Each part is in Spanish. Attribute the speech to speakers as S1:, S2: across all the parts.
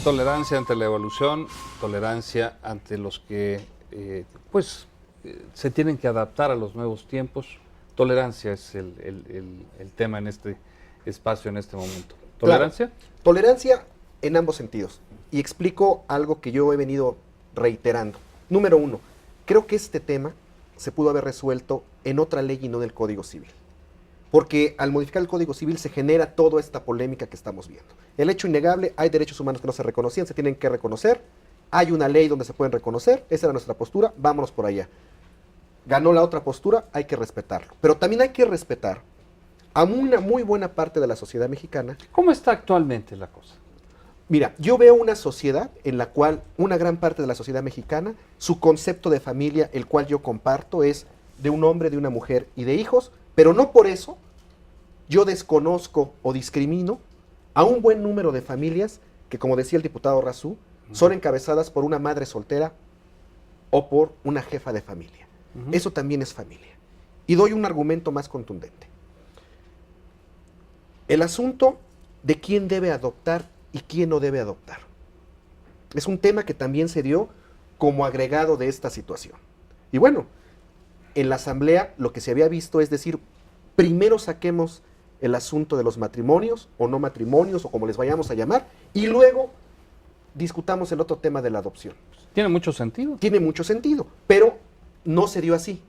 S1: Tolerancia ante la evolución, tolerancia ante los que se tienen que adaptar a los nuevos tiempos. Tolerancia es el tema en este espacio, en este momento. ¿Tolerancia?
S2: Claro, tolerancia en ambos sentidos. Y explico algo que yo he venido reiterando. Número uno, creo que este tema se pudo haber resuelto en otra ley y no en el Código Civil. Porque al modificar el Código Civil se genera toda esta polémica que estamos viendo. El hecho innegable, hay derechos humanos que no se reconocían, se tienen que reconocer. Hay una ley donde se pueden reconocer, esa era nuestra postura, vámonos por allá. Ganó la otra postura, hay que respetarlo. Pero también hay que respetar a una muy buena parte de la sociedad mexicana.
S1: ¿Cómo está actualmente la cosa?
S2: Mira, yo veo una sociedad en la cual una gran parte de la sociedad mexicana, su concepto de familia, el cual yo comparto, es de un hombre, de una mujer y de hijos, pero no por eso yo desconozco o discrimino a un buen número de familias que, como decía el diputado Razú, son encabezadas por una madre soltera o por una jefa de familia. Eso también es familia. Y doy un argumento más contundente. El asunto de quién debe adoptar y quién no debe adoptar. Es un tema que también se dio como agregado de esta situación. Y bueno, en la asamblea lo que se había visto es decir, primero saquemos el asunto de los matrimonios o no matrimonios o como les vayamos a llamar y luego discutamos el otro tema de la adopción.
S1: Tiene mucho sentido.
S2: Tiene mucho sentido, pero no se dio así.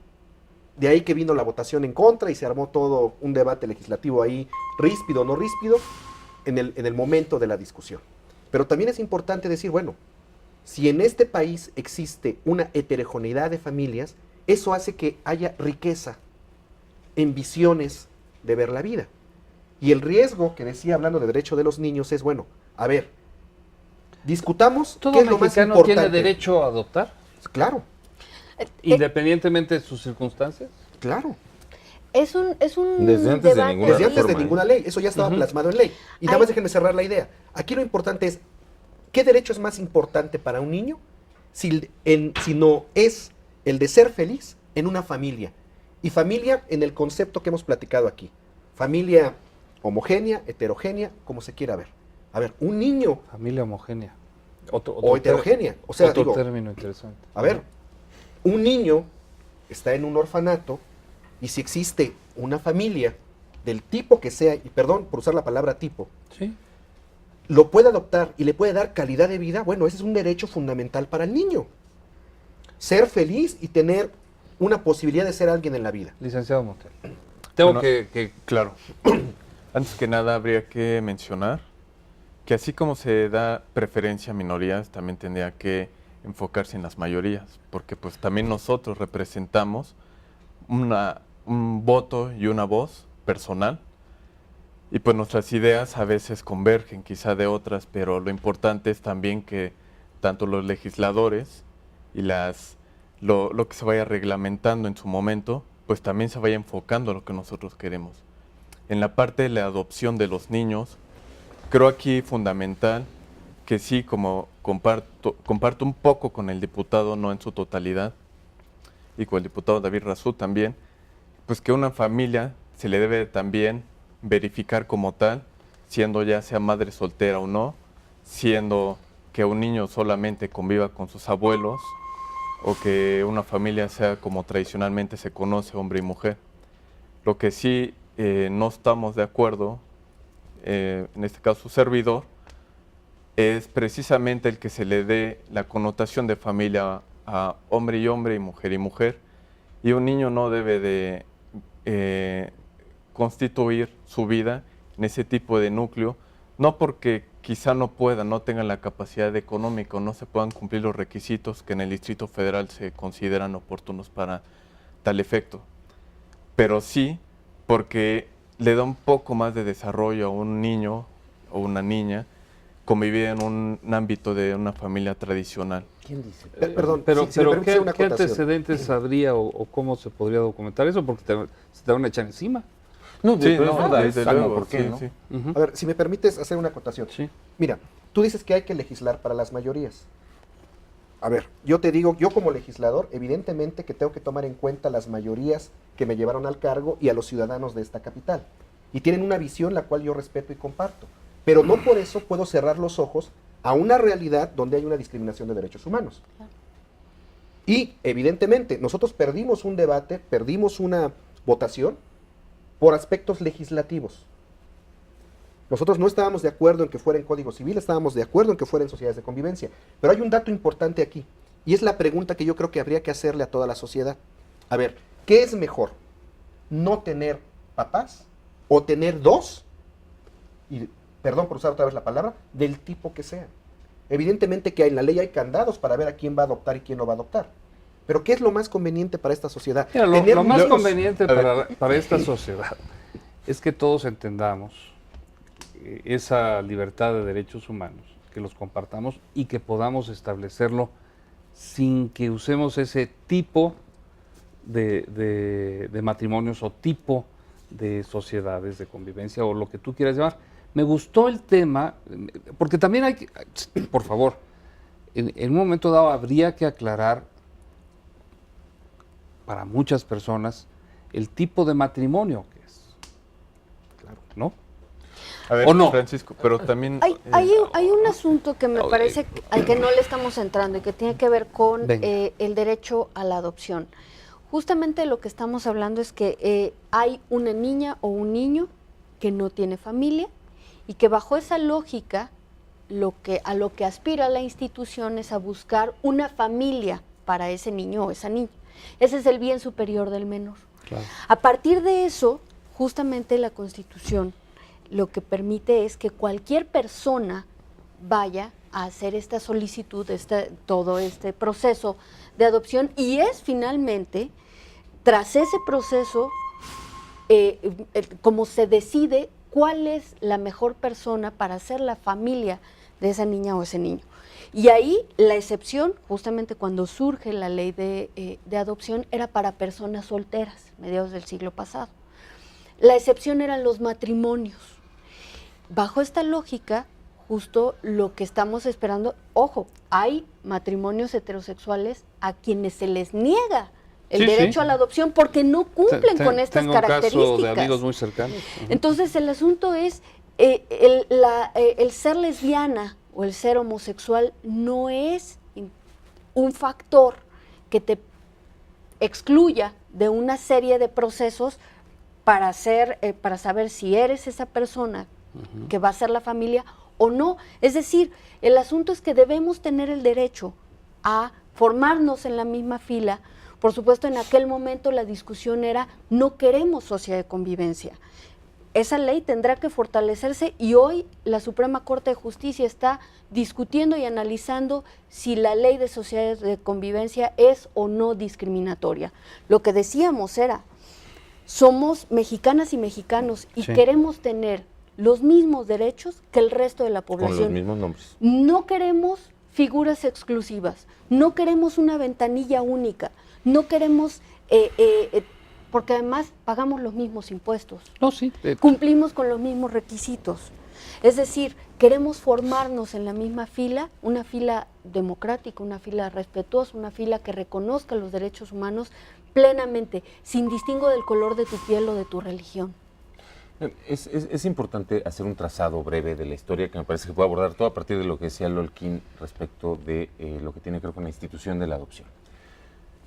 S2: De ahí que vino la votación en contra y se armó todo un debate legislativo ahí, ríspido o no ríspido, en el momento de la discusión. Pero también es importante decir, bueno, si en este país existe una heterogeneidad de familias, eso hace que haya riqueza en visiones de ver la vida. Y el riesgo que decía hablando de derecho de los niños es, bueno, a ver, discutamos
S1: ¿Todo
S2: qué es lo más
S1: mexicano
S2: importante.
S1: tiene derecho a adoptar?
S2: Claro,
S1: Independientemente de sus circunstancias.
S2: claro.
S3: Es un
S4: Desde antes de
S3: debate.
S4: ninguna
S2: Desde antes de
S4: forma,
S2: ninguna ley, eso ya estaba plasmado en ley. Y nada más déjenme cerrar la idea. Aquí lo importante es, ¿qué derecho es más importante para un niño si no es el de ser feliz en una familia? Y familia en el concepto que hemos platicado aquí. Familia homogénea, heterogénea, como se quiera ver. A ver, un niño
S1: Familia homogénea.
S2: o heterogénea. O sea,
S1: otro
S2: digo,
S1: término interesante.
S2: a ver, un niño está en un orfanato y si existe una familia del tipo que sea, y perdón por usar la palabra tipo,
S1: Sí.
S2: lo puede adoptar y le puede dar calidad de vida, bueno, ese es un derecho fundamental para el niño. Ser feliz y tener una posibilidad de ser alguien en la vida.
S1: Licenciado Montel. Tengo
S4: Bueno,
S1: que
S4: Claro. Antes que nada habría que mencionar que así como se da preferencia a minorías, también tendría que enfocarse en las mayorías, porque pues también nosotros representamos un voto y una voz personal, y pues nuestras ideas a veces convergen quizá de otras, pero lo importante es también que tanto los legisladores y lo que se vaya reglamentando en su momento, pues también se vaya enfocando a lo que nosotros queremos. En la parte de la adopción de los niños, creo aquí fundamental que sí, como comparto un poco con el diputado, no en su totalidad, y con el diputado David Razú también, pues que una familia se le debe también verificar como tal, siendo ya sea madre soltera o no, siendo que un niño solamente conviva con sus abuelos, o que una familia sea como tradicionalmente se conoce, hombre y mujer. Lo que sí no estamos de acuerdo, en este caso su servidor, es precisamente el que se le dé la connotación de familia a hombre y hombre y mujer, y un niño no debe de constituir su vida en ese tipo de núcleo, no porque quizá no puedan, no tengan la capacidad económica o no se puedan cumplir los requisitos que en el Distrito Federal se consideran oportunos para tal efecto, pero sí porque le da un poco más de desarrollo a un niño o una niña convivir en un ámbito de una familia tradicional.
S2: ¿Quién dice? Perdón,
S1: Pero,
S2: si me permite hacer una
S1: ¿qué
S2: acotación.
S1: antecedentes habría o cómo se podría documentar eso? Porque se te van a echar encima.
S4: No,
S3: es verdad,
S4: desde
S3: es sano,
S4: luego,
S3: ¿por qué,
S4: sí,
S3: no?
S4: sí.
S2: A ver, si me permites hacer una acotación.
S1: Sí.
S2: Mira, tú dices que hay que legislar para las mayorías. A ver, yo te digo, yo como legislador, evidentemente que tengo que tomar en cuenta las mayorías que me llevaron al cargo y a los ciudadanos de esta capital. Y tienen una visión la cual yo respeto y comparto. Pero no por eso puedo cerrar los ojos a una realidad donde hay una discriminación de derechos humanos. Y evidentemente nosotros perdimos un debate, perdimos una votación por aspectos legislativos. Nosotros no estábamos de acuerdo en que fuera en Código Civil, estábamos de acuerdo en que fuera en sociedades de convivencia. Pero hay un dato importante aquí, y es la pregunta que yo creo que habría que hacerle a toda la sociedad. A ver, ¿qué es mejor? ¿No tener papás o tener dos? Y perdón por usar otra vez la palabra, del tipo que sea. Evidentemente que en la ley hay candados para ver a quién va a adoptar y quién no va a adoptar. Pero ¿qué es lo más conveniente para esta sociedad?
S1: Mira,
S2: Tener
S1: lo más
S2: niños.
S1: conveniente para esta sociedad es que todos entendamos esa libertad de derechos humanos, que los compartamos y que podamos establecerlo sin que usemos ese tipo de matrimonios o tipo de sociedades de convivencia o lo que tú quieras llamar. Me gustó el tema, porque también hay que, por favor, en un momento dado habría que aclarar para muchas personas el tipo de matrimonio que es. Claro, ¿no?
S4: A ver,
S1: ¿O no?
S4: Francisco, pero también...
S3: Hay un asunto que me parece al que no le estamos entrando y que tiene que ver con
S1: Venga.
S3: el derecho a la adopción. Justamente lo que estamos hablando es que hay una niña o un niño que no tiene familia y que bajo esa lógica a lo que aspira la institución es a buscar una familia para ese niño o esa niña. Ese es el bien superior del menor.
S1: Claro.
S3: A partir de eso, justamente la Constitución lo que permite es que cualquier persona vaya a hacer esta solicitud, todo este proceso de adopción, y es finalmente, tras ese proceso, como se decide cuál es la mejor persona para ser la familia de esa niña o ese niño. Y ahí la excepción, justamente cuando surge la ley de adopción, era para personas solteras, mediados del siglo pasado. La excepción eran los matrimonios. Bajo esta lógica, justo lo que estamos esperando, ojo, hay matrimonios heterosexuales a quienes se les niega el
S1: Sí,
S3: derecho
S1: sí.
S3: a la adopción porque no cumplen con estas
S1: Tengo un
S3: características.
S1: caso de amigos muy cercanos. Ujú.
S3: Entonces el asunto es, el ser lesbiana o el ser homosexual no es un factor que te excluya de una serie de procesos para saber si eres esa persona que va a ser la familia o no. Es decir, el asunto es que debemos tener el derecho a formarnos en la misma fila. Por supuesto, en aquel momento la discusión era, no queremos sociedad de convivencia. Esa ley tendrá que fortalecerse y hoy la Suprema Corte de Justicia está discutiendo y analizando si la ley de sociedades de convivencia es o no discriminatoria. Lo que decíamos era, somos mexicanas y mexicanos y
S1: Sí.
S3: queremos tener los mismos derechos que el resto de la
S5: Con
S3: población.
S5: los mismos nombres.
S3: No queremos figuras exclusivas, no queremos una ventanilla única, no queremos, porque además pagamos los mismos impuestos,
S1: No, sí.
S3: cumplimos con los mismos requisitos. Es decir, queremos formarnos en la misma fila, una fila democrática, una fila respetuosa, una fila que reconozca los derechos humanos plenamente, sin distingo del color de tu piel o de tu religión.
S5: Es importante hacer un trazado breve de la historia que me parece que puede abordar todo a partir de lo que decía Lolkin respecto de lo que tiene que ver con la institución de la adopción.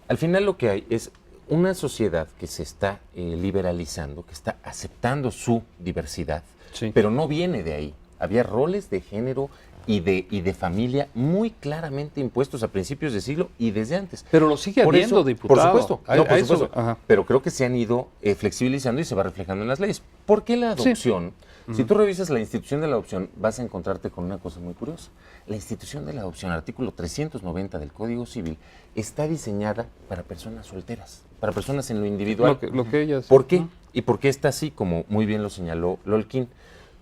S5: Al final lo que hay es una sociedad que se está liberalizando, que está aceptando su diversidad,
S1: Sí.
S5: pero no viene de ahí. Había roles de género y de familia muy claramente impuestos a principios de siglo y desde antes.
S1: Pero lo sigue
S5: Por
S1: habiendo,
S5: eso,
S1: diputado.
S5: por supuesto,
S1: A-
S5: no,
S1: a
S5: por
S1: eso-
S5: supuesto.
S1: ajá.
S5: Pero creo que se han ido flexibilizando y se va reflejando en las leyes. ¿Por qué la
S1: Sí.
S5: adopción? Si tú revisas la institución de la adopción, vas a encontrarte con una cosa muy curiosa. La institución de la adopción, artículo 390 del Código Civil, está diseñada para personas solteras, para personas en lo individual.
S1: Lo que ellas.
S5: ¿Por qué?
S1: Ajá.
S5: ¿Y por qué está así, como muy bien lo señaló Lolkin?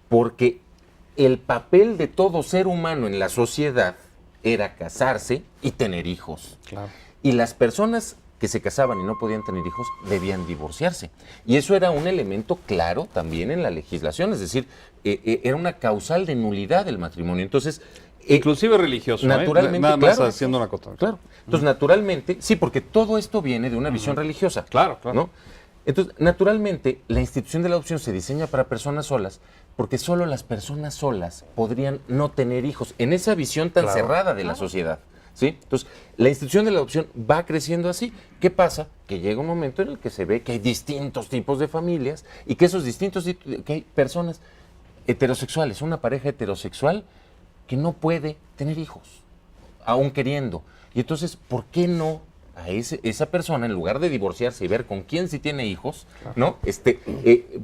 S5: Porque el papel de todo ser humano en la sociedad era casarse y tener hijos.
S1: Claro.
S5: Y las personas que se casaban y no podían tener hijos debían divorciarse. Y eso era un elemento claro también en la legislación, es decir, era una causal de nulidad del matrimonio. Entonces,
S1: Inclusive religioso.
S5: naturalmente,
S1: Nada más
S5: claro.
S1: haciendo una acotación.
S5: claro. Entonces, naturalmente, sí, porque todo esto viene de una visión religiosa.
S1: Claro, claro.
S5: ¿no? Entonces, naturalmente, la institución de la adopción se diseña para personas solas, porque solo las personas solas podrían no tener hijos, en esa visión tan cerrada de la sociedad. ¿Sí? Entonces, la institución de la adopción va creciendo así. ¿Qué pasa? Que llega un momento en el que se ve que hay distintos tipos de familias y que esos distintos que hay personas heterosexuales, una pareja heterosexual que no puede tener hijos, aún queriendo. Y entonces, ¿por qué no a esa persona, en lugar de divorciarse y ver con quién sí tiene hijos, ¿no?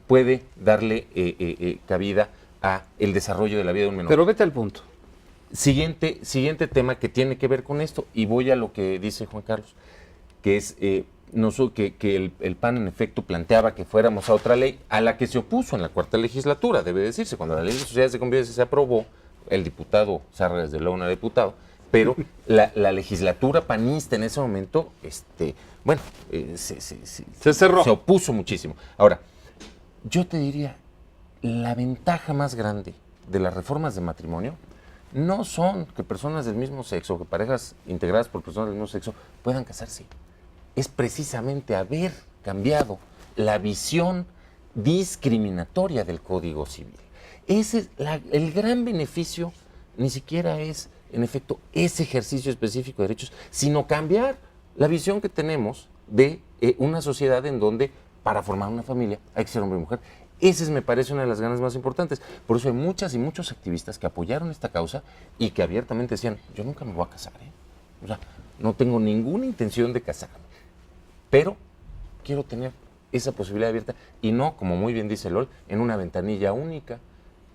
S5: Puede darle cabida a el desarrollo de la vida de un menor?
S1: Pero vete al punto.
S5: Siguiente tema que tiene que ver con esto, y voy a lo que dice Juan Carlos, que es que el PAN en efecto planteaba que fuéramos a otra ley, a la que se opuso en la cuarta legislatura, debe decirse, cuando la ley de sociedades de convivencia se aprobó, el diputado Sarra desde luego no era diputado, pero la legislatura panista en ese momento,
S1: Se cerró.
S5: se opuso muchísimo. Ahora, yo te diría, la ventaja más grande de las reformas de matrimonio no son que personas del mismo sexo, que parejas integradas por personas del mismo sexo puedan casarse. Es precisamente haber cambiado la visión discriminatoria del Código Civil. Ese es el gran beneficio, ni siquiera es, en efecto, ese ejercicio específico de derechos, sino cambiar la visión que tenemos de una sociedad en donde para formar una familia hay que ser hombre y mujer. Esa me parece una de las ganas más importantes. Por eso hay muchas y muchos activistas que apoyaron esta causa y que abiertamente decían, yo nunca me voy a casar, O sea, no tengo ninguna intención de casarme, pero quiero tener esa posibilidad abierta y no, como muy bien dice Lol, en una ventanilla única,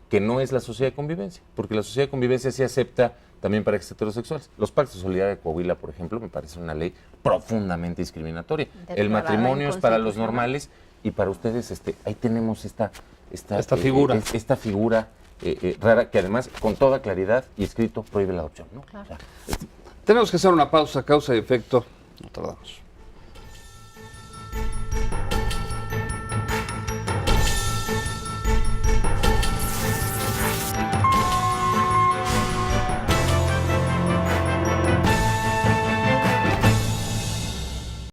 S5: que no es la sociedad de convivencia, porque la sociedad de convivencia sí acepta también parejas heterosexuales. Los pactos de solidaridad de Coahuila, por ejemplo, me parece una ley profundamente discriminatoria. El matrimonio es para los normales y para ustedes ahí tenemos esta
S1: figura.
S5: Esta figura rara que además con toda claridad y escrito prohíbe la adopción, ¿no?
S3: Claro.
S5: O sea,
S1: Tenemos que hacer una pausa, causa y efecto. No tardamos.